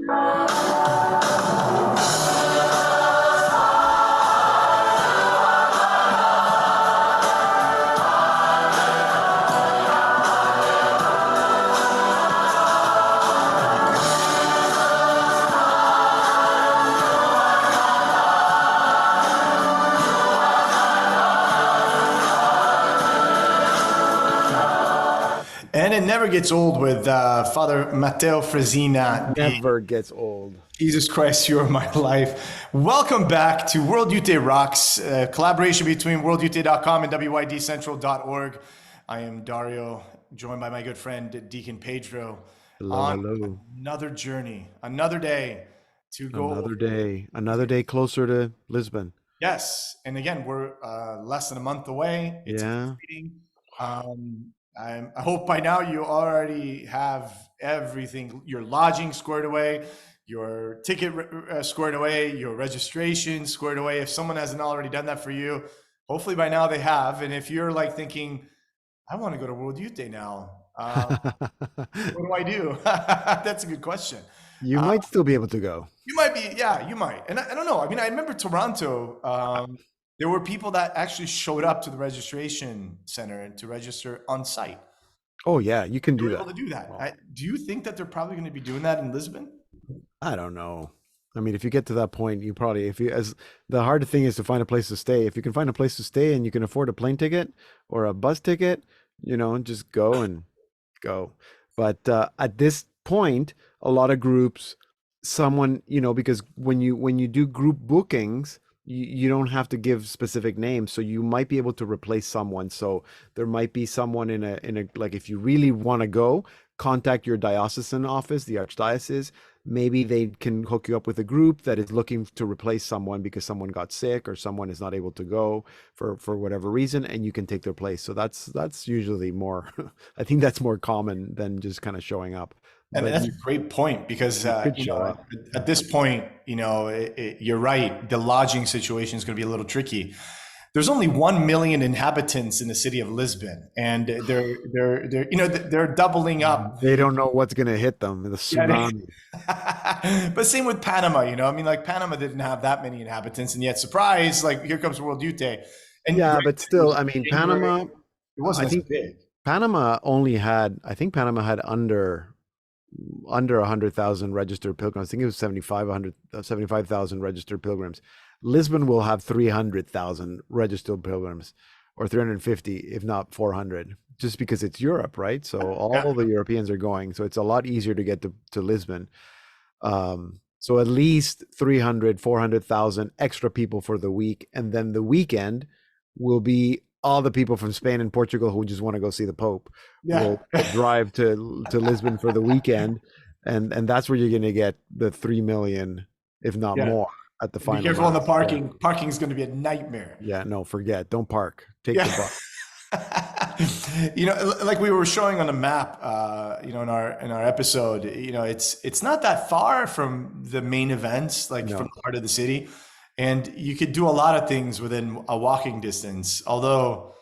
And it never gets old with Father Matteo Fresina. Never gets old. Jesus Christ, you are my life. Welcome back to WYD Rocks, collaboration between worldut.com and WYDcentral.org. I am Dario, joined by my good friend Deacon Pedro. Hello. Another journey, another day to go. Another day closer to Lisbon. Yes, and again, we're less than a month away. It's exciting. I hope by now you already have everything, your lodging squared away, your ticket squared away, your registration squared away. If someone hasn't already done that for you, hopefully by now they have. And if you're like thinking, I want to go to World Youth Day now, what do I do? That's a good question. You might still be able to go. You might be, yeah, you might. And I don't know. I mean, I remember Toronto, there were people that actually showed up to the registration center to register on site. Oh yeah, you can do that. Able to do that. Do you think that they're probably going to be doing that in Lisbon? I don't know. I mean, if you get to that point, you probably, the hard thing is to find a place to stay. If you can find a place to stay and you can afford a plane ticket or a bus ticket, just go and go. But at this point, a lot of groups, because when you do group bookings, you don't have to give specific names, so you might be able to replace someone. So there might be someone in a like, if you really want to go, contact your diocesan office, the archdiocese. Maybe they can hook you up with a group that is looking to replace someone because someone got sick or someone is not able to go for whatever reason, and you can take their place. So that's usually more I think that's more common than just kind of showing up. And that's a great point, because at this point, you're right. The lodging situation is going to be a little tricky. There's only 1 million inhabitants in the city of Lisbon, and they're doubling up. They don't know what's going to hit them in the tsunami. But same with Panama. I mean, like, Panama didn't have that many inhabitants, and yet, surprise, like, here comes World Youth Day. And yeah, but still, I mean, Panama. It wasn't as big. Panama had under 100,000 registered pilgrims. I think it was 75,000 registered pilgrims. Lisbon will have 300,000 registered pilgrims, or 350, if not 400, just because it's Europe, right? So all the Europeans are going. So it's a lot easier to get to Lisbon. So at least 300, 400,000 extra people for the week. And then the weekend will be all the people from Spain and Portugal who just want to go see the Pope will drive to Lisbon for the weekend, and that's where you're going to get the 3 million, if not more, at the final. Be careful on the parking. Yeah. Parking is going to be a nightmare. Yeah, no, forget. Don't park. Take the bus. Like we were showing on the map, in our episode, it's not that far from the main events, from the heart of the city. And you could do a lot of things within a walking distance. Although,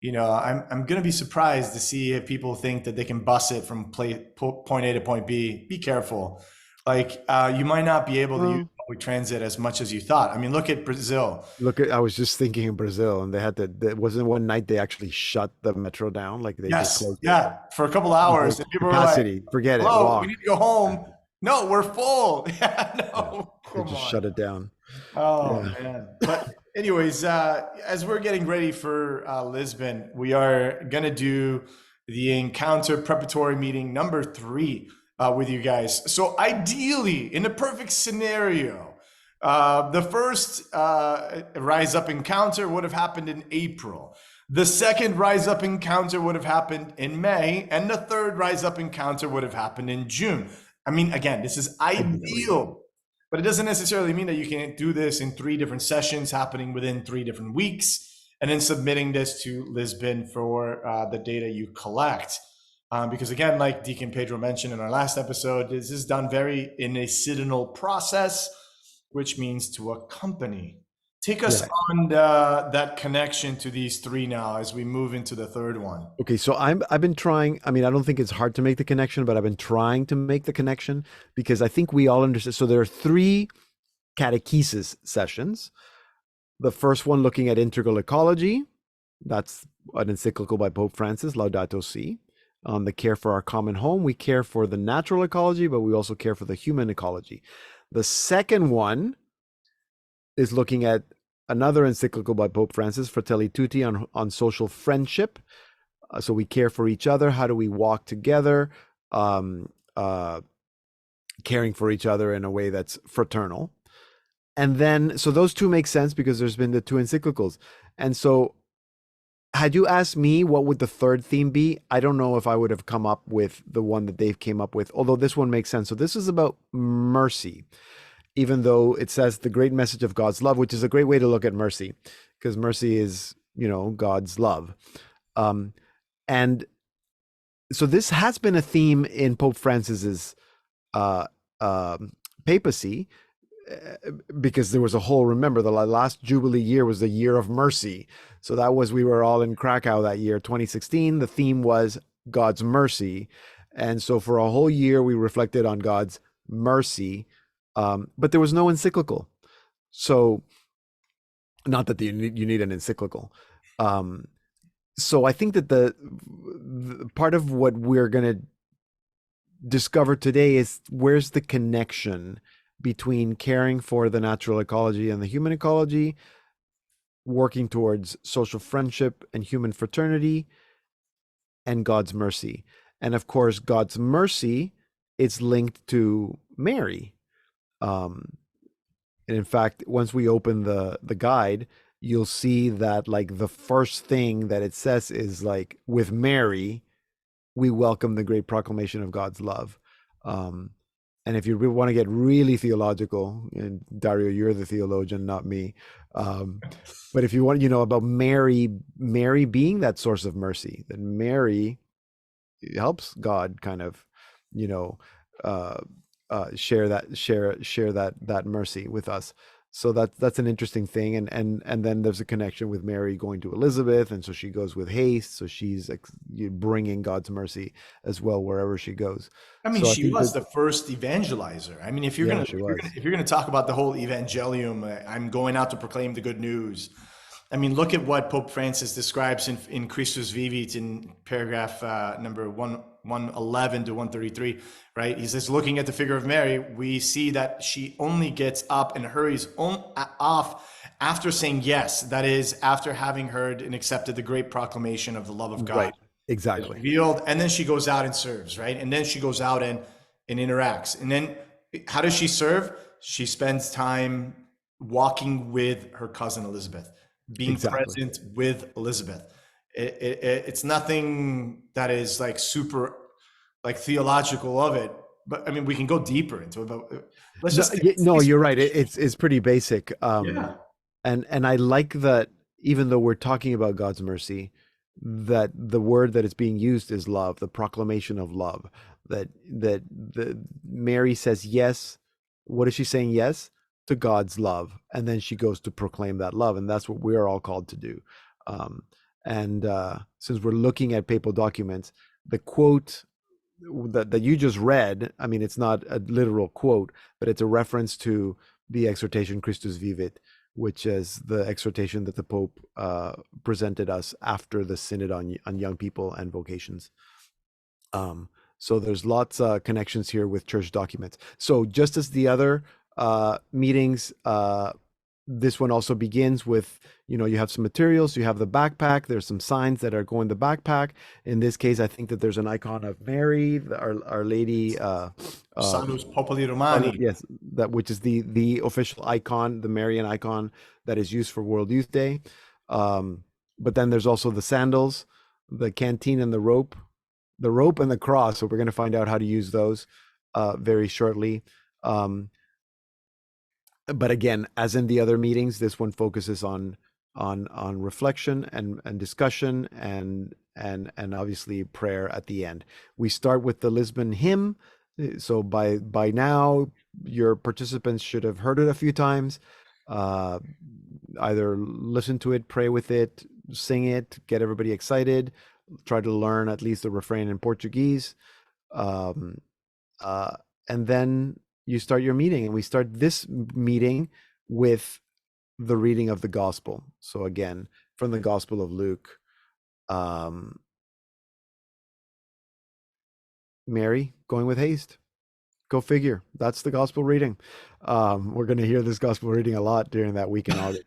I'm going to be surprised to see if people think that they can bus it from point A to point B. Be careful. You might not be able to use public transit as much as you thought. I mean, look at Brazil. I was just thinking of Brazil, and they had there wasn't one night they actually shut the metro down. Like, they just closed it. For a couple hours. And people capacity, were like, forget it. We need to go home. No, we're full. They just shut it down. Oh man. But anyways, as we're getting ready for Lisbon, we are going to do the Encounter preparatory meeting number 3 with you guys. So ideally, in a perfect scenario, the first Rise Up Encounter would have happened in April. The second Rise Up Encounter would have happened in May, and the third Rise Up Encounter would have happened in June. I mean, again, this is ideal, but it doesn't necessarily mean that you can do this in 3 different sessions happening within 3 different weeks, and then submitting this to Lisbon for the data you collect. Because again, like Deacon Pedro mentioned in our last episode, this is done in a citadinal process, which means to accompany. take us Yeah. on that connection to these three now as we move into the third one. Okay, so I've been trying. I mean, I don't think it's hard to make the connection, but I've been trying to make the connection because I think we all understand. So there are three catechesis sessions. The first one looking at integral ecology. That's an encyclical by Pope Francis, Laudato Si, on the care for our common home. We care for the natural ecology, but we also care for the human ecology. The second one is looking at another encyclical by Pope Francis, Fratelli Tutti, on social friendship. So we care for each other. How do we walk together, um, uh, caring for each other in a way that's fraternal? And then, so those two make sense because there's been the two encyclicals. And so, had you asked me what would the third theme be, I don't know if I would have come up with the one that they've came up with, although this one makes sense. So this is about mercy, even though it says the great message of God's love, which is a great way to look at mercy, because mercy is, God's love. And so this has been a theme in Pope Francis's uh, papacy, because there was a whole, remember, the last Jubilee year was the year of mercy. So that was, we were all in Krakow that year, 2016. The theme was God's mercy. And so for a whole year, we reflected on God's mercy, but there was no encyclical. So not that you need an encyclical. So I think that the part of what we're going to discover today is where's the connection between caring for the natural ecology and the human ecology, working towards social friendship and human fraternity, and God's mercy. And of course, God's mercy is linked to Mary. And in fact, once we open the guide, you'll see that like the first thing that it says is like, with Mary, we welcome the great proclamation of God's love. And if you want to get really theological, and Dario, you're the theologian, not me. But if you want, about Mary being that source of mercy, that Mary helps God kind of, share that mercy with us. So that's an interesting thing, and then there's a connection with Mary going to Elizabeth, and so she goes with haste. So she's bringing God's mercy as well wherever she goes. I mean, So I she think was that, the first evangelizer. I mean, if you're yeah, gonna she if you're gonna was. if you're gonna talk about the whole evangelium, I'm going out to proclaim the good news. I mean, look at what Pope Francis describes in Christus Vivit in paragraph number 111 to 133, right? He says, looking at the figure of Mary, we see that she only gets up and hurries off after saying yes. That is, after having heard and accepted the great proclamation of the love of God Right. is Exactly. revealed, and then she goes out and serves, right? And then she goes out and interacts. And then how does she serve? She spends time walking with her cousin Elizabeth, being Exactly. present with Elizabeth. It's nothing that is like super like theological of it, but I mean we can go deeper into it. But let's No, just no, you're right. It's pretty basic. yeah. And I like that even though we're talking about God's mercy, that the word that is being used is love, the proclamation of love. That the Mary says yes. What is she saying? Yes to God's love, and then she goes to proclaim that love, and that's what we are all called to do. Um, and since we're looking at papal documents, the quote that you just read, I mean, it's not a literal quote, but it's a reference to the exhortation Christus Vivit, which is the exhortation that the Pope presented us after the Synod on young people and vocations. So there's lots of connections here with church documents. So just as the other meetings, this one also begins with, you have some materials, you have the backpack, there's some signs that are going the backpack. In this case, I think that there's an icon of Mary, Our Lady, Salus Populi Romani. yes, that, which is the official icon, the Marian icon that is used for World Youth Day. But then there's also the sandals, the canteen, and the rope and the cross. So we're going to find out how to use those very shortly. But again, as in the other meetings, this one focuses on reflection and discussion and obviously prayer at the end. We start with the Lisbon hymn. So by now, your participants should have heard it a few times. either listen to it, pray with it, sing it, get everybody excited, try to learn at least the refrain in Portuguese. Um, uh, and then you start your meeting, and we start this meeting with the reading of the gospel. So again, from the Gospel of Luke, um, Mary going with haste. Go figure. That's the gospel reading. We're going to hear this gospel reading a lot during that week in August.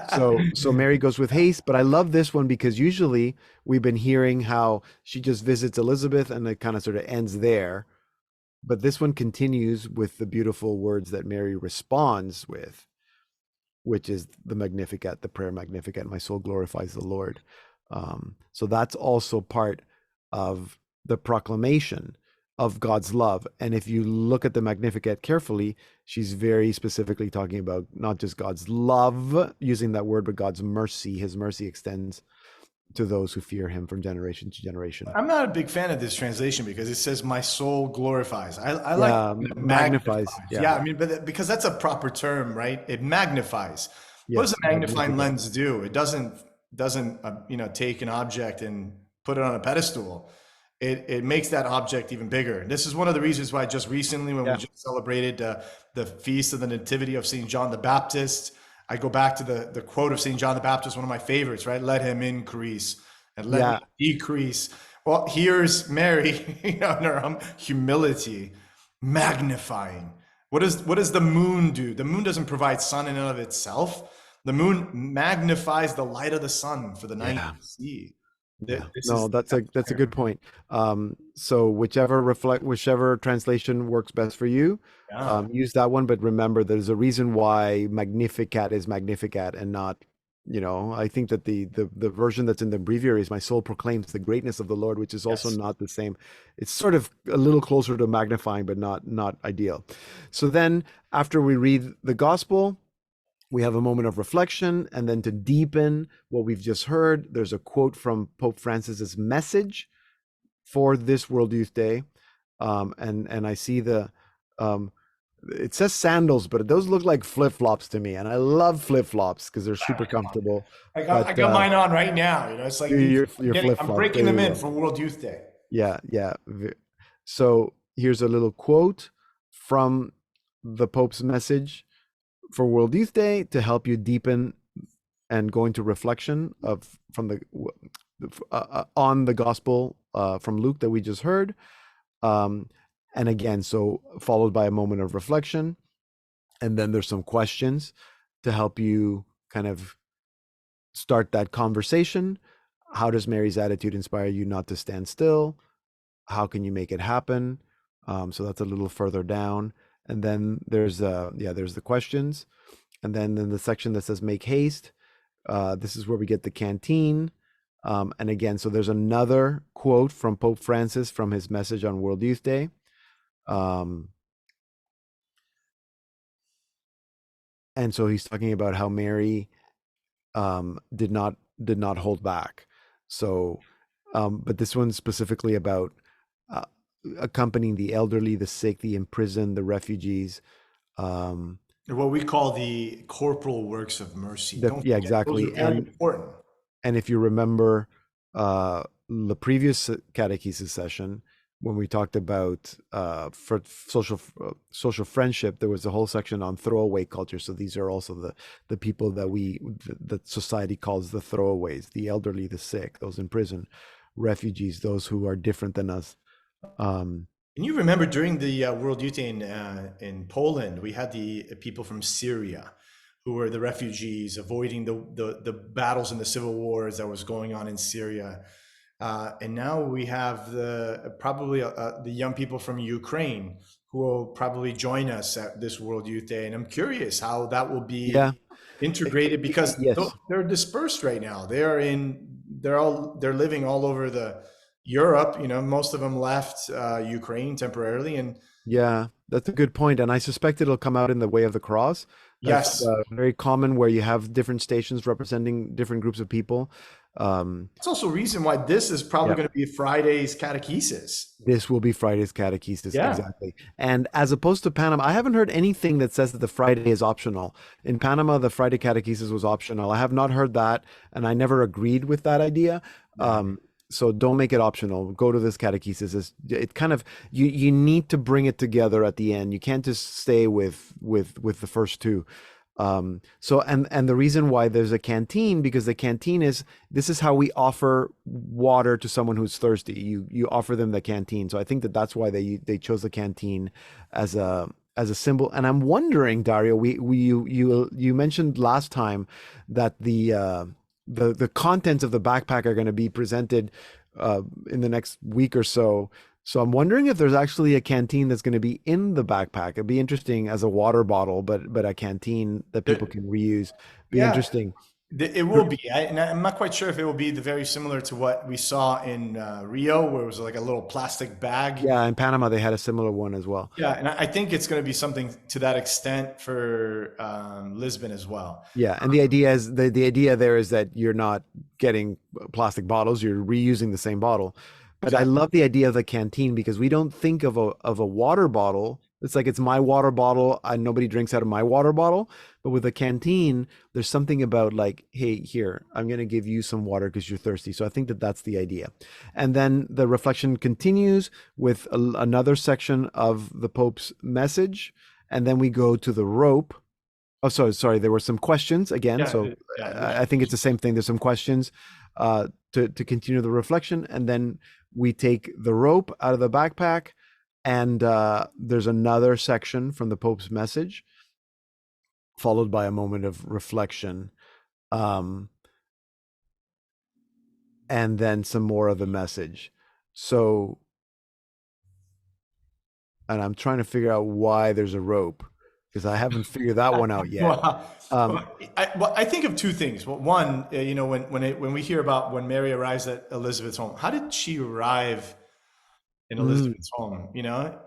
So Mary goes with haste, but I love this one because usually we've been hearing how she just visits Elizabeth and it kind of sort of ends there. But this one continues with the beautiful words that Mary responds with, which is the Magnificat, the prayer Magnificat. My soul glorifies the Lord. So that's also part of the proclamation of God's love. And if you look at the Magnificat carefully, she's very specifically talking about not just God's love, using that word, but God's mercy. His mercy extends to those who fear him from generation to generation. I'm not a big fan of this translation because it says my soul glorifies. I like Yeah, magnifies. magnifies. Yeah. Yeah, I mean, but because that's a proper term, right? It magnifies. What does Yes, a magnifying Magnificat. lens do? It doesn't take an object and put it on a pedestal. It makes that object even bigger. This is one of the reasons why just recently, when we Yeah. just celebrated the feast of the Nativity of Saint John the Baptist, I go back to the quote of Saint John the Baptist, one of my favorites, right? Let him increase and let me Yeah. decrease. Well, here's Mary, in her humility, magnifying. What does the moon do? The moon doesn't provide sun in and of itself. The moon magnifies the light of the sun for the night Yeah. to see. Yeah. This No, is that's a good point. So whichever translation works best for you, yeah. use that one. But remember, there's a reason why Magnificat is Magnificat and not, I think that the version that's in the breviary is my soul proclaims the greatness of the Lord, which is also Yes. not the same. It's sort of a little closer to magnifying, but not ideal. So then after we read the gospel, we have a moment of reflection, and then to deepen what we've just heard, there's a quote from Pope Francis's message for this World Youth Day. And I see um, it says sandals, but those look like flip-flops to me. And I love flip-flops because they're super comfortable. I But got mine on right now. It's like these. your I'm flip-flops, breaking there them you in go. for World Youth Day. Yeah, yeah. So here's a little quote from the Pope's message for World Youth Day to help you deepen and go into reflection of from the on the gospel from Luke that we just heard. And again, so followed by a moment of reflection, and then there's some questions to help you kind of start that conversation. How does Mary's attitude inspire you not to stand still? How can you make it happen? So that's a little further down. And then there's the questions. And then in the section that says make haste, this is where we get the canteen. And again, so there's another quote from Pope Francis from his message on World Youth Day. And so he's talking about how Mary did not hold back. So, but this one's specifically about uh, accompanying the elderly, the sick, the imprisoned, the refugees. What we call the corporal works of mercy. Don't Yeah, forget, those are exactly. very important. And if you remember the previous catechesis session, when we talked about for social friendship, there was a whole section on throwaway culture. So these are also the people that society calls the throwaways, the elderly, the sick, those in prison, refugees, those who are different than us. And you remember during the World Youth Day in Poland, we had the people from Syria who were the refugees avoiding the battles and the civil wars that was going on in Syria. And now we have the young people from Ukraine who will probably join us at this World Youth Day. And I'm curious how that will be Yeah. integrated because Yes. they're dispersed right now. They're living all over the Europe. Most of them left Ukraine temporarily, and Yeah, that's a good point. And I suspect it'll come out in the Way of the Cross. That's yes, very common where you have different stations representing different groups of people. That's also a reason why this is probably Yeah. going to be Friday's catechesis. This will be Friday's catechesis, Yeah. exactly. And as opposed to Panama, I haven't heard anything that says that the Friday is optional. In Panama, the Friday catechesis was optional. I have not heard that, and I never agreed with that idea. Yeah. So don't make it optional. Go to this catechesis. It kind of you need to bring it together at the end. You can't just stay with the first two. So and the reason why there's a canteen, because the canteen is, this is how we offer water to someone who's thirsty. You offer them the canteen. So I think that that's why they chose the canteen as a symbol. And I'm wondering, Dario, you mentioned last time that the contents of the backpack are going to be presented in the next week or so. So I'm wondering if there's actually a canteen that's going to be in the backpack. It'd be interesting as a water bottle, but a canteen that people The- can reuse. Be yeah. interesting. It will be. And I'm not quite sure if it will be very similar to what we saw in Rio, where it was like a little plastic bag. Yeah, in Panama they had a similar one as well. Yeah, and I think it's going to be something to that extent for Lisbon as well. Yeah, and the idea there is that you're not getting plastic bottles, you're reusing the same bottle. But I Exactly. love the idea of the canteen because we don't think of a water bottle. It's like it's my water bottle and nobody drinks out of my water bottle. But with a canteen, there's something about like, hey, here, I'm going to give you some water because you're thirsty. So I think that that's the idea. And then the reflection continues with another section of the Pope's message. And then we go to the rope. Oh, sorry. There were some questions again. Yeah, So yeah. I think it's the same thing. There's some questions to continue the reflection, and then we take the rope out of the backpack, and there's another section from the Pope's message, followed by a moment of reflection, um, and then some more of the message. So, and I'm trying to figure out why there's a rope because I haven't figured that one out yet. Well, Um, I think of two things. Well, one, when we hear about when Mary arrives at Elizabeth's home, how did she arrive in mm, Elizabeth's home?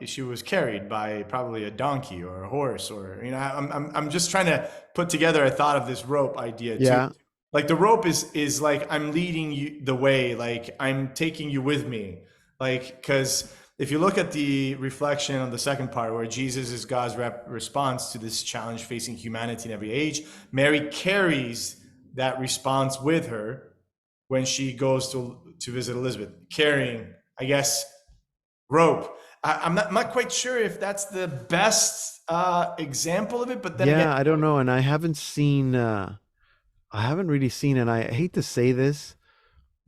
She was carried by probably a donkey or a horse, or I'm just trying to put together a thought of this rope idea too. yeah, Like the rope is like I'm leading you the way, like I'm taking you with me, like because if you look at the reflection on the second part where Jesus is God's response to this challenge facing humanity in every age, Mary carries that response with her when she goes to visit Elizabeth, carrying, I guess, rope. I'm not quite sure if that's the best example of it, but then again, yeah. I don't know, and I haven't seen. I haven't really seen, and I hate to say this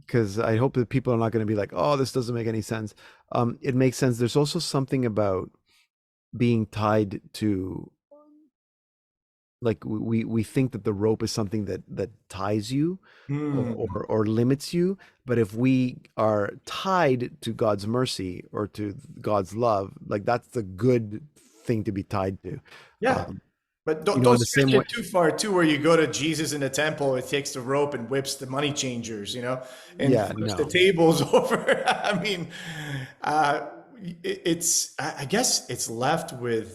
because I hope that people are not going to be like, "Oh, this doesn't make any sense." It makes sense. There's also something about being tied to, like we think that the rope is something that ties you hmm, or limits you, but if we are tied to God's mercy or to God's love, like that's the good thing to be tied to. yeah. Um, But don't in don't the same stretch way. it too far too, where you go to Jesus in the temple, it takes the rope and whips the money changers, and Yeah, flips the no. tables over. I mean, uh, I guess it's left with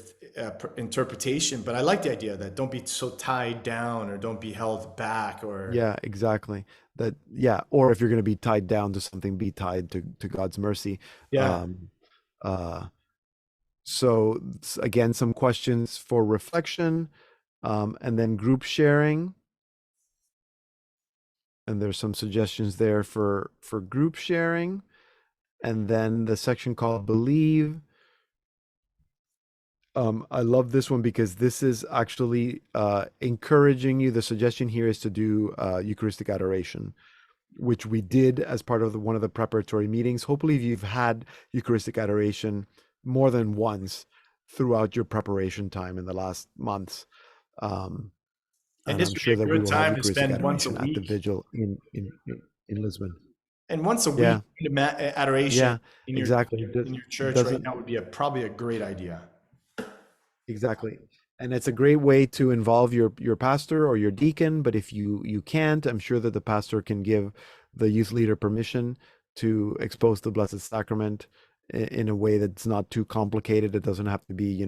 interpretation, but I like the idea that don't be so tied down or don't be held back or Yeah, exactly. That, yeah, or if you're going to be tied down to something, be tied to God's mercy. yeah. Um, uh, so again, some questions for reflection, and then group sharing. And there's some suggestions there for group sharing. And then the section called Believe. I love this one because this is actually encouraging you. The suggestion here is to do Eucharistic adoration, which we did as part of one of the preparatory meetings. Hopefully, you've had Eucharistic adoration more than once throughout your preparation time in the last months. Um, And and this I'm would be sure a that we good will have time to Eucharistic spend once a adoration at the week. vigil in Lisbon. And once a week, Yeah, adoration yeah, in your exactly. in your church right Doesn't now would be probably a great idea. exactly. And it's a great way to involve your pastor or your deacon, but if you can't, I'm sure that the pastor can give the youth leader permission to expose the Blessed Sacrament in a way that's not too complicated. It doesn't have to be,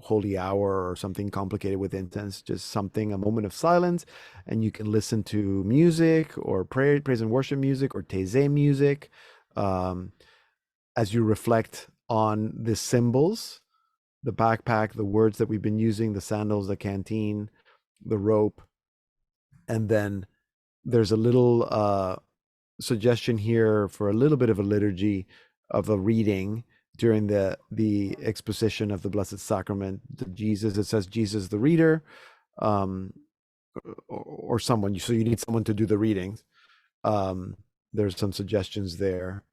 holy hour or something complicated with incense, just something, a moment of silence. And you can listen to music or praise and worship music or Taizé music um, as you reflect on the symbols, the backpack, the words that we've been using, the sandals, the canteen, the rope. And then there's a little suggestion here for a little bit of a liturgy of a reading during the exposition of the Blessed Sacrament. Jesus, it says Jesus the reader, um, or someone. So you need someone to do the readings. Um, there's some suggestions there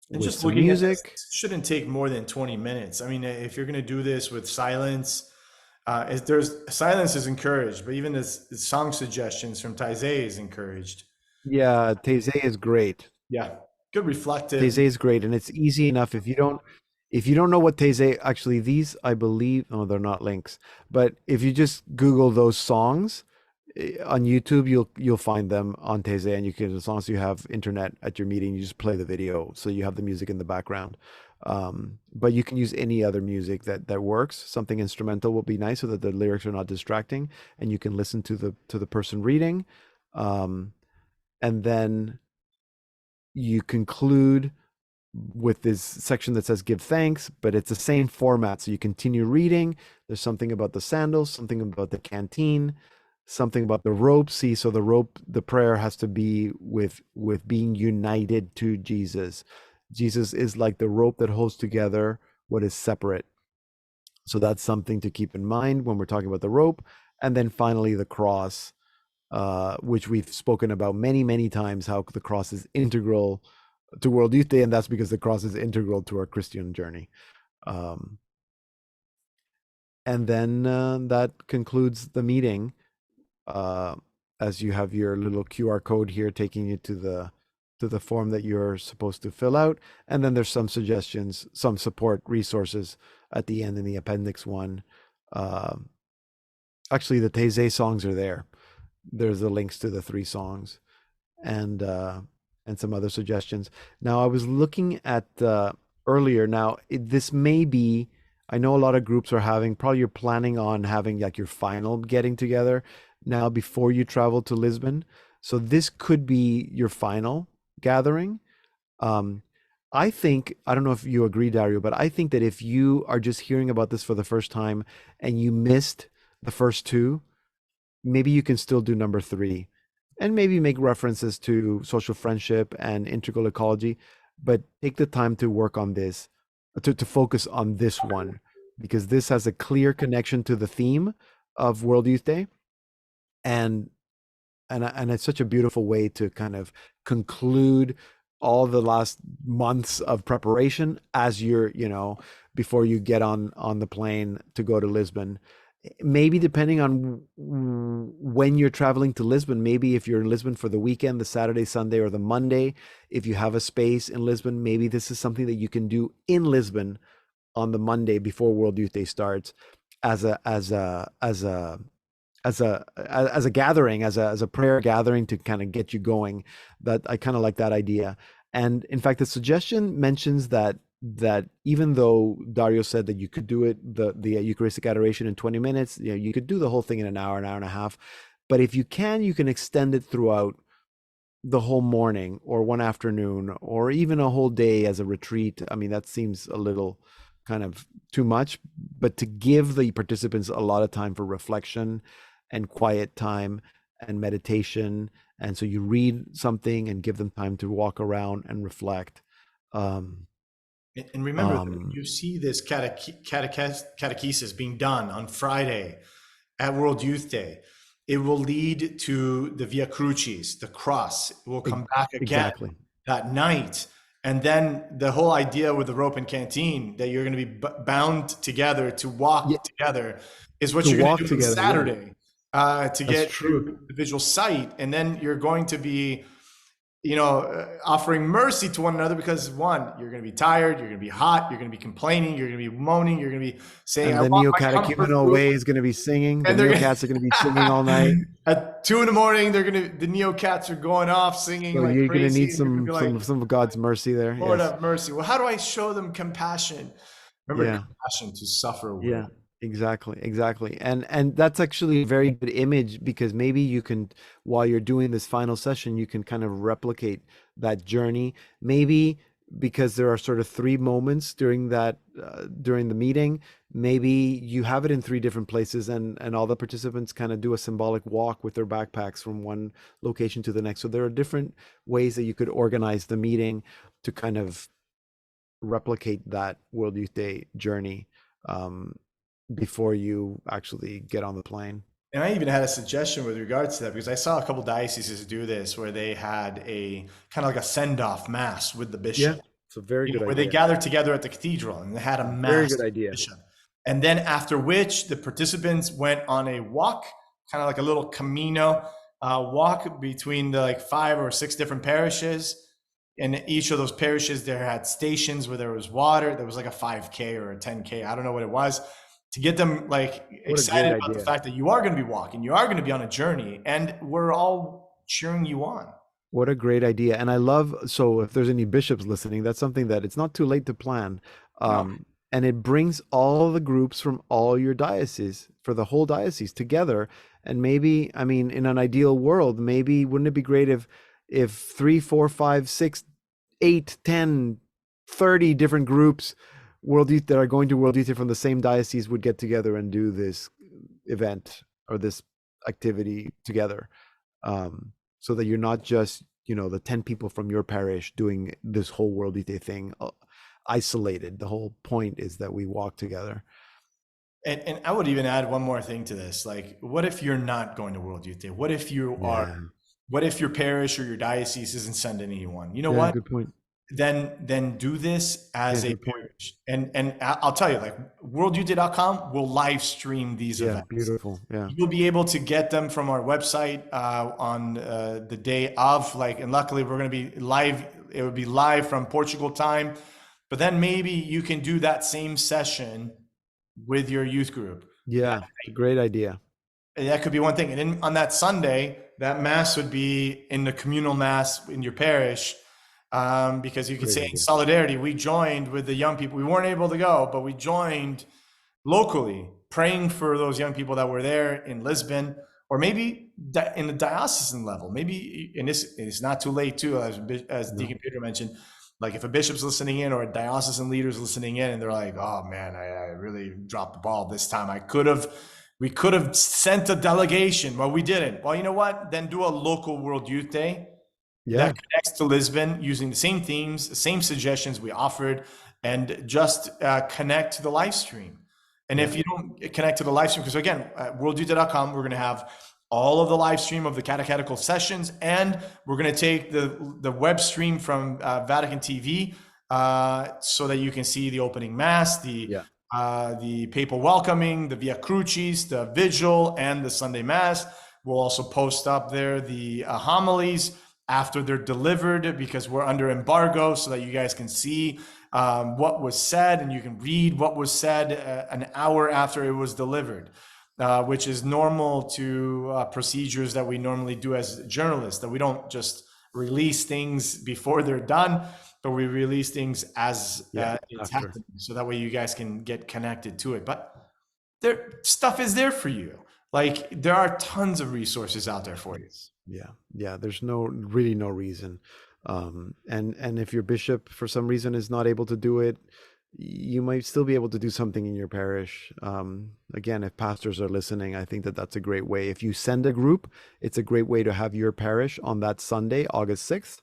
And with just some looking at this, music. it shouldn't take more than 20 minutes. I mean, if you're going to do this with silence, there's silence is encouraged, but even this song suggestions from Taizé is encouraged. Yeah, Taizé is great. Yeah, good reflective. Taizé is great, and it's easy enough if you don't know what Taizé actually these I believe oh they're not links, but if you just Google those songs on YouTube, you'll find them on Taizé, and you can, as long as you have internet at your meeting, you just play the video so you have the music in the background. But you can use any other music that works. Something instrumental will be nice so that the lyrics are not distracting, and you can listen to the person reading, um, and then you conclude with this section that says give thanks, but it's the same format. So you continue reading. There's something about the sandals, something about the canteen, something about the rope. See, so the rope, the prayer has to be with being united to Jesus. Jesus is like the rope that holds together what is separate. So that's something to keep in mind when we're talking about the rope. And then finally, the cross, which we've spoken about many, many times, how the cross is integral to World Youth Day, and that's because the cross is integral to our Christian journey. Um, and then that concludes the meeting. Uh, as you have your little QR code here taking you to the form that you're supposed to fill out, and then there's some suggestions, some support resources at the end in the appendix one. Um Actually, the Taizé songs are there. There's the links to the 3 songs and some other suggestions. Now, I was looking at earlier. Now, this may be. I know a lot of groups are having. Probably you're planning on having like your final getting together now before you travel to Lisbon. So this could be your final gathering. Um, I think I don't know if you agree, Dario, but I think that if you are just hearing about this for the first time and you missed the first two, maybe you can still do number 3 and maybe make references to social friendship and integral ecology, but take the time to work on this, to focus on this one, because this has a clear connection to the theme of World Youth Day. And and it's such a beautiful way to kind of conclude all the last months of preparation as you're, before you get on the plane to go to Lisbon. Maybe depending on when you're traveling to Lisbon, maybe if you're in Lisbon for the weekend, the Saturday, Sunday, or the Monday, if you have a space in Lisbon, maybe this is something that you can do in Lisbon on the Monday before World Youth Day starts as a gathering, as a prayer gathering to kind of get you going. That I kind of like that idea. And in fact, the suggestion mentions that even though Dario said that you could do it, the Eucharistic adoration in 20 minutes, you could do the whole thing in an hour and a half. But if you can extend it throughout the whole morning or one afternoon or even a whole day as a retreat. I mean, that seems a little kind of too much, but to give the participants a lot of time for reflection and quiet time and meditation. And so you read something and give them time to walk around and reflect. Um, And remember, um, you see this catechesis being done on Friday at World Youth Day. It will lead to the Via Crucis, the cross. It will e- come back again exactly. that night. And then the whole idea with the rope and canteen that you're going to be bound together to Yeah, walk together is what to you're going walk to do on together. Yeah, Saturday to that's get true. to the visual sight. And then you're going to be offering mercy to one another, because one, you're going to be tired, you're going to be hot, you're going to be complaining, you're going to be moaning, you're going to be saying, And I the want my comfort neo-catechumenal food. way is going to be singing. The And they're going neocats are going to be singing all night. at 2 a.m, the neocats are going off singing So like you're going to crazy. need And you're going to be like, some of God's mercy there. Lord Yes. have mercy. Well, how do I show them compassion? Remember, Yeah. compassion to suffer with. Yeah, exactly. And that's actually a very good image, because maybe you can, while you're doing this final session, you can kind of replicate that journey. Maybe because there are sort of three moments during that during the meeting, maybe you have it in three different places, and all the participants kind of do a symbolic walk with their backpacks from one location to the next. So there are different ways that you could organize the meeting to kind of replicate that World Youth Day journey um, before you actually get on the plane. And I even had a suggestion with regards to that, because I saw a couple dioceses do this where they had a kind of like a send-off mass with the Yeah, bishop, it's a very good where they idea. gathered together at the cathedral and they had a Very mass good with the idea. bishop. And then after which the participants went on a walk, kind of like a little Camino walk between the like 5 or 6 different parishes. In each of those parishes, there had stations where there was water. There was like a 5K or a 10K. I don't know what it was, to get them like What a great excited about the idea. fact that you are going to be walking, you are going to be on a journey, and we're all cheering you on. What a great idea. And I love, so if there's any bishops listening, that's something that it's not too late to plan. No. And it brings all the groups from all your dioceses, for the whole diocese together. And maybe, I mean, in an ideal world, maybe wouldn't it be great if 3, 4, 5, 6, 8, 10, 30 different groups World Youth that are going to World Youth from the same diocese would get together and do this event or this activity together, so that you're not just the 10 people from your parish doing this whole World Youth Day thing isolated. The whole point is that we walk together. And I would even add one more thing to this. Like, what if you're not going to World Youth Day? What if you are? Yeah. What if your parish or your diocese isn't sending anyone? You know Yeah, what? good point. Then do this Yeah, as a good point. parish. And I'll tell you, like, worldyouthday.com will live stream these Yeah, events. beautiful. Yeah. You'll be able to get them from our website on the day of, like, and luckily we're going to be live. It would be live from Portugal time, but then maybe you can do that same session with your youth group. Yeah, great idea. And that could be one thing. And then on that Sunday, that mass would be in the communal mass in your parish, because you could Great say in idea. solidarity, we joined with the young people. We weren't able to go, but we joined locally, praying for those young people that were there in Lisbon, or maybe in the diocesan level. Maybe, and this it's not too late too, as No. Deacon Peter mentioned. Like, if a bishop's listening in or a diocesan leader's listening in, and they're like, "Oh man, I really dropped the ball this time. We could have sent a delegation. Well, we didn't. Well, you know what? Then do a local World Youth Day Yeah. that connects to Lisbon, using the same themes, the same suggestions we offered, and just connect to the live stream. And if you don't connect to the live stream, because again, at worldyouth.com, we're going to have all of the live stream of the catechetical sessions, and we're going to take the web stream from Vatican TV, so that you can see the opening mass, the papal welcoming, the Via Crucis, the vigil, and the Sunday mass. We'll also post up there the homilies after they're delivered, because we're under embargo, so that you guys can see what was said, and you can read what was said an hour after it was delivered, which is normal to procedures that we normally do as journalists, that we don't just release things before they're done, but we release things as it's after. happening, so that way you guys can get connected to it. But stuff is there for you. Like, there are tons of resources out there for you. Yeah. There's really no reason. And if your bishop for some reason is not able to do it, you might still be able to do something in your parish. Again, if pastors are listening, I think that that's a great way. If you send a group, it's a great way to have your parish on that Sunday, August 6th,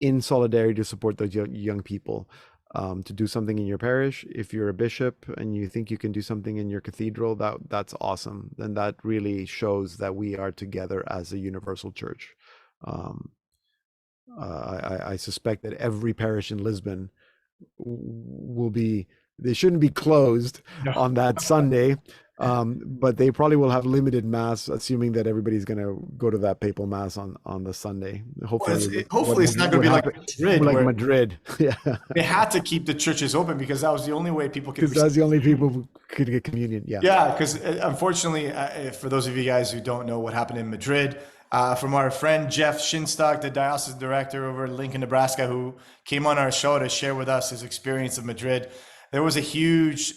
in solidarity to support those young people, to do something in your parish. If you're a bishop and you think you can do something in your cathedral, that's awesome. Then that really shows that we are together as a universal church. I suspect that every parish in Lisbon they shouldn't be closed No. on that Sunday. But they probably will have limited mass, assuming that everybody's going to go to that papal mass on the Sunday. Well, Hopefully, hopefully it's not going what to be like happened, Madrid, like where Madrid, yeah, they had to keep the churches open because that was the only way people could because receive. that's the only people who could get communion. Yeah, Yeah, because unfortunately, for those of you guys who don't know what happened in Madrid, from our friend Jeff Shinstock, the diocesan director over in Lincoln, Nebraska, who came on our show to share with us his experience of Madrid, there was a huge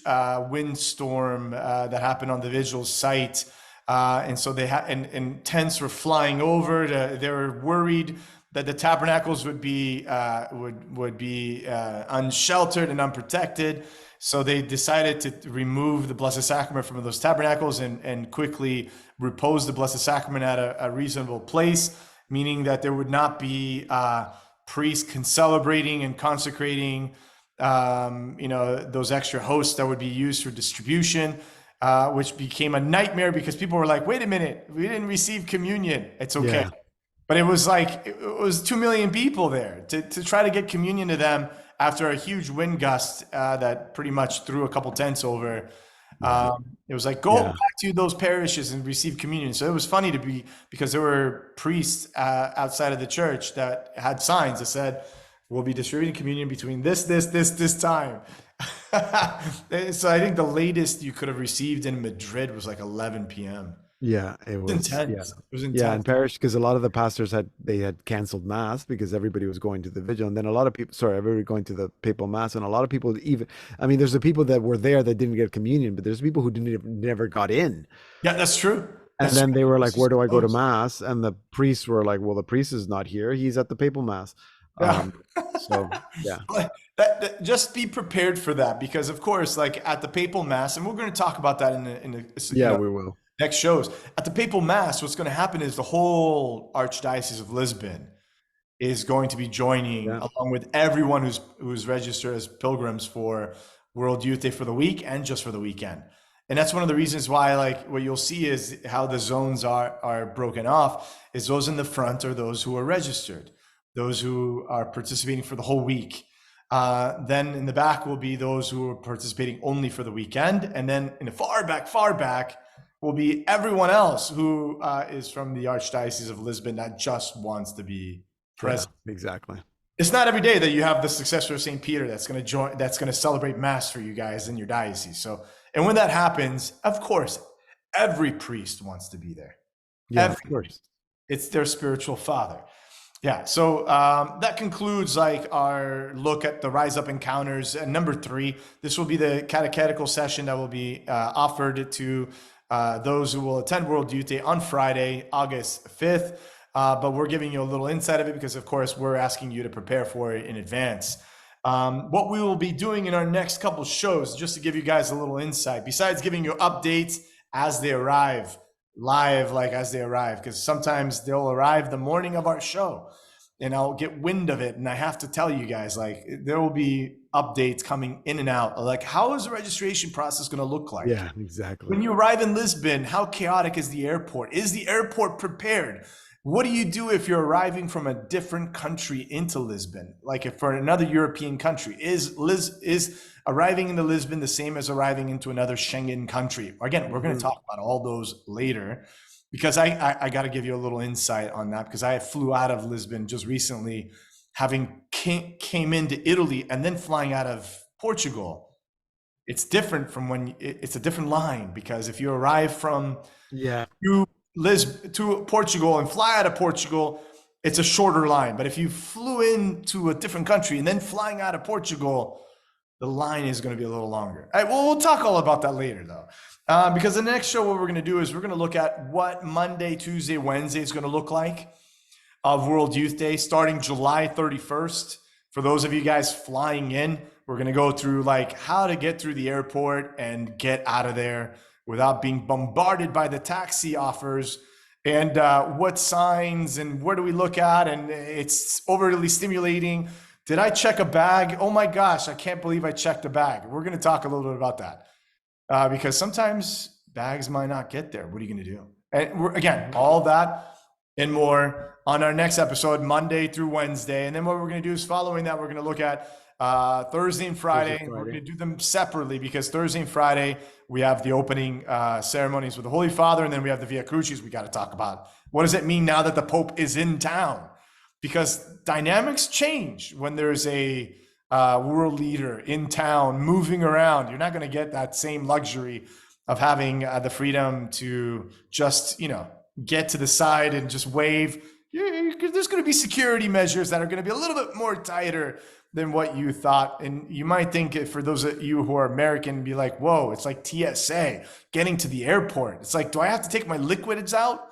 windstorm that happened on the vigil site. And so they had, and tents were flying over. They were worried that the tabernacles would be unsheltered and unprotected. So they decided to remove the Blessed Sacrament from those tabernacles and quickly repose the Blessed Sacrament at a reasonable place, meaning that there would not be priests celebrating and consecrating, those extra hosts that would be used for distribution, which became a nightmare because people were like, wait a minute, we didn't receive communion. It's okay. yeah, But it was like, it was 2 million people there to try to get communion to them after a huge wind gust that pretty much threw a couple tents over. yeah, It was like, go yeah, back to those parishes and receive communion. So it was funny because there were priests outside of the church that had signs that said, we'll be distributing communion between this time. So I think the latest you could have received in Madrid was like 11 p.m. yeah. It It was was, yeah. intense. It was Yeah, in intense. parish, because a lot of the pastors had canceled mass because everybody was going to the vigil, and then a lot of people, sorry, everybody going to the papal mass, and a lot of people even, I mean, there's the people that were there that didn't get communion, but there's people who didn't never got in, Yeah, that's true. and That's then true. they were This like, is "Where do I go to close. mass?" And the priests were like, "Well, the priest is not here; he's at the papal mass." Yeah. Um, so yeah, But just be prepared for that because, of course, like at the papal mass, and we're going to talk about that yeah, we will. next shows. At the papal mass, what's going to happen is the whole Archdiocese of Lisbon is going to be joining Yeah, along with everyone who's registered as pilgrims for World Youth Day for the week and just for the weekend. And that's one of the reasons why, like, what you'll see is how the zones are broken off is those in the front are those who are registered, those who are participating for the whole week. Then in the back will be those who are participating only for the weekend, and then in the far back will be everyone else who is from the Archdiocese of Lisbon that just wants to be yeah, present. exactly. It's not every day that you have the successor of St. Peter that's going to join, that's going to celebrate Mass for you guys in your diocese. So, and when that happens, of course, every priest wants to be there. Yeah, Every of course. It's their spiritual father. Yeah. So that concludes like our look at the Rise Up Encounters. And number 3, this will be the catechetical session that will be offered to those who will attend World Youth Day on Friday, August 5th. But we're giving you a little insight of it because, of course, we're asking you to prepare for it in advance. What we will be doing in our next couple shows, just to give you guys a little insight, besides giving you updates as they arrive, live, like as they arrive, because sometimes they'll arrive the morning of our show and I'll get wind of it. And I have to tell you guys, like, there will be updates coming in and out. Like, how is the registration process going to look like? Yeah, exactly. When you arrive in Lisbon, how chaotic is the airport? Is the airport prepared? What do you do if you're arriving from a different country into Lisbon? Like if for another European country, is arriving into Lisbon the same as arriving into another Schengen country? Again, we're going to Mhm. talk about all those later because I got to give you a little insight on that because I flew out of Lisbon just recently, having came into Italy and then flying out of Portugal. It's different from when it's a different line because if you arrive from Yeah, to Portugal and fly out of Portugal, it's a shorter line. But if you flew into a different country and then flying out of Portugal, the line is going to be a little longer. All right, well, we'll talk all about that later, though. Because the next show, what we're going to do is we're going to look at what Monday, Tuesday, Wednesday is going to look like of World Youth Day, starting July 31st. For those of you guys flying in, we're going to go through like how to get through the airport and get out of there without being bombarded by the taxi offers and what signs and where do we look at, and it's overly stimulating. Did I check a bag? Oh my gosh, I can't believe I checked a bag. We're going to talk a little bit about that because sometimes bags might not get there. What are you going to do? And again, all that and more on our next episode, Monday through Wednesday. And then what we're going to do is following that, we're going to look at Thursday and Friday. Thursday, We're Friday. going to do them separately because Thursday and Friday, we have the opening ceremonies with the Holy Father, and then we have the Via Crucis we got to talk about. What does it mean now that the Pope is in town? Because dynamics change when there's a world leader in town moving around. You're not going to get that same luxury of having the freedom to just, get to the side and just wave. There's going to be security measures that are going to be a little bit more tighter than what you thought. And you might think, for those of you who are American, be like, whoa, it's like TSA getting to the airport. It's like, do I have to take my liquids out?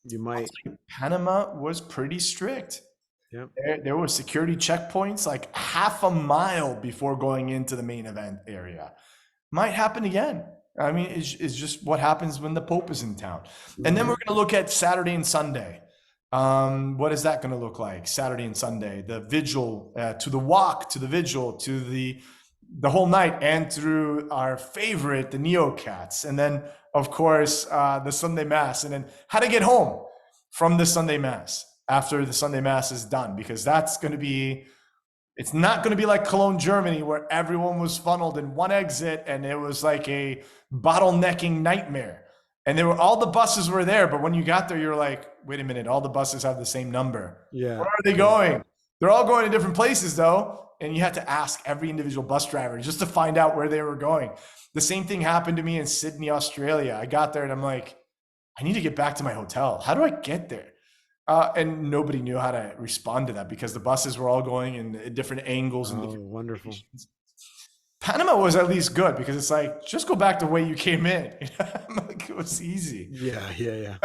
You might. Panama was pretty strict. Yep. There were security checkpoints like half a mile before going into the main event area. Might happen again. I mean, it's just what happens when the Pope is in town. And then we're going to look at Saturday and Sunday. What is that going to look like? Saturday and Sunday, the vigil, to the walk, to the vigil, to the whole night, and through our favorite, the Neocats. And then, of course, the Sunday Mass, and then how to get home from the Sunday Mass after the Sunday Mass is done, because that's going to be, it's not going to be like Cologne, Germany, where everyone was funneled in one exit and it was like a bottlenecking nightmare. And all the buses were there, but when you got there, you're like, wait a minute, all the buses have the same number. Yeah. Where are they going? They're all going to different places though. And you had to ask every individual bus driver just to find out where they were going. The same thing happened to me in Sydney, Australia. I got there and I'm like, I need to get back to my hotel. How do I get there? And nobody knew how to respond to that because the buses were all going in different angles and different wonderful. locations. Panama was at least good because it's like, just go back the way you came in. Like, it was easy. Yeah.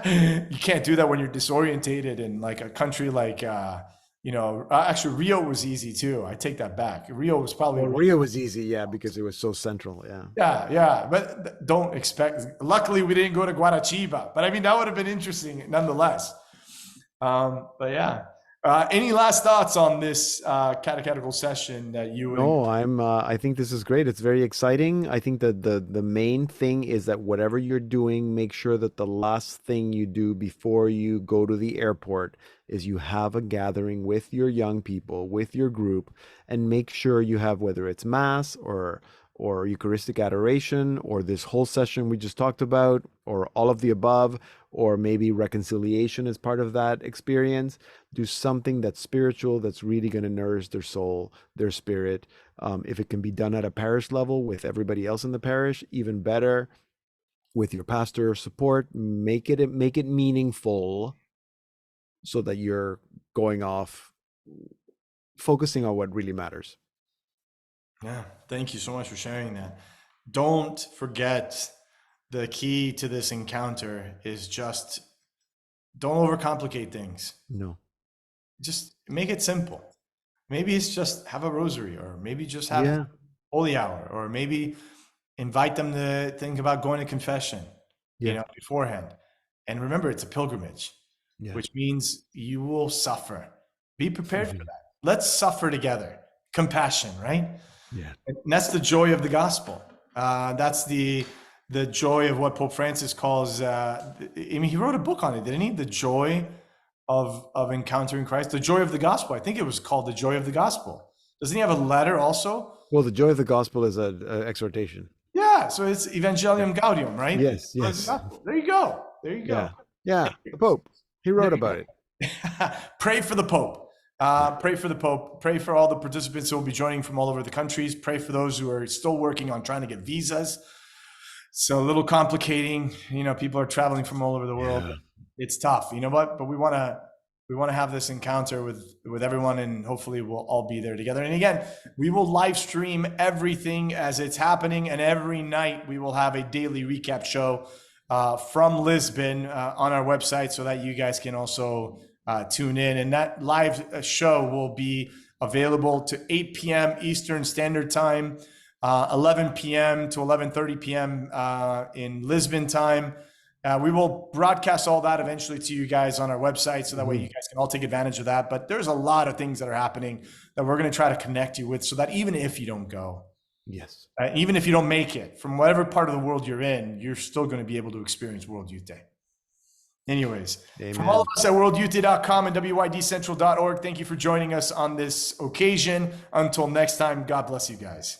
You can't do that when you're disorientated in like a country like, actually Rio was easy too. I take that back. Rio was probably. Well, Rio was easy, yeah, because it was so central. Yeah. Yeah. But don't expect. Luckily, we didn't go to Guarachiba. But I mean, that would have been interesting nonetheless. But yeah. Any last thoughts on this catechetical session that you? No, I think this is great. It's very exciting. I think that the main thing is that whatever you're doing, make sure that the last thing you do before you go to the airport is you have a gathering with your young people, with your group, and make sure you have, whether it's Mass or Eucharistic adoration, or this whole session we just talked about, or all of the above, or maybe reconciliation as part of that experience. Do something that's spiritual, that's really going to nourish their soul, their spirit. If it can be done at a parish level with everybody else in the parish, even better. With your pastor support, make it meaningful, so that you're going off focusing on what really matters. Yeah, thank you so much for sharing that. Don't forget, the key to this encounter is just don't overcomplicate things. No. Just make it simple. Maybe it's just have a rosary, or maybe just have Yeah. holy hour, or maybe invite them to think about going to confession, Yeah. beforehand. And remember, it's a pilgrimage, Yeah. which means you will suffer. Be prepared for that. Let's suffer together. Compassion, right? Yeah. And that's the joy of the gospel. That's the joy of what Pope Francis calls, he wrote a book on it, didn't he? The joy of encountering Christ, the joy of the gospel. I think it was called the joy of the gospel. Doesn't he have a letter also? Well, the joy of the gospel is an exhortation. Yeah, so it's Evangelium Gaudium, right? Yes. There you go. Yeah. The Pope, he wrote about it. Pray for the Pope. Pray for the Pope. Pray for all the participants who will be joining from all over the countries. Pray for those who are still working on trying to get visas. So a little complicating. People are traveling from all over the world. Yeah. It's tough. You know what? But we want to have this encounter with everyone, and hopefully we'll all be there together. And again, we will live stream everything as it's happening, and every night we will have a daily recap show from Lisbon on our website, so that you guys can also tune in. And that live show will be available to 8 p.m. Eastern Standard Time, 11 p.m. to 11:30 p.m. In Lisbon time. We will broadcast all that eventually to you guys on our website, so that way you guys can all take advantage of that. But there's a lot of things that are happening that we're going to try to connect you with, so that even if you don't go, Yes. even if you don't make it from whatever part of the world you're in, you're still going to be able to experience World Youth Day. Anyways, from all Amen. of us at worlduta.com and wyDcentral.org, thank you for joining us on this occasion. Until next time, God bless you guys.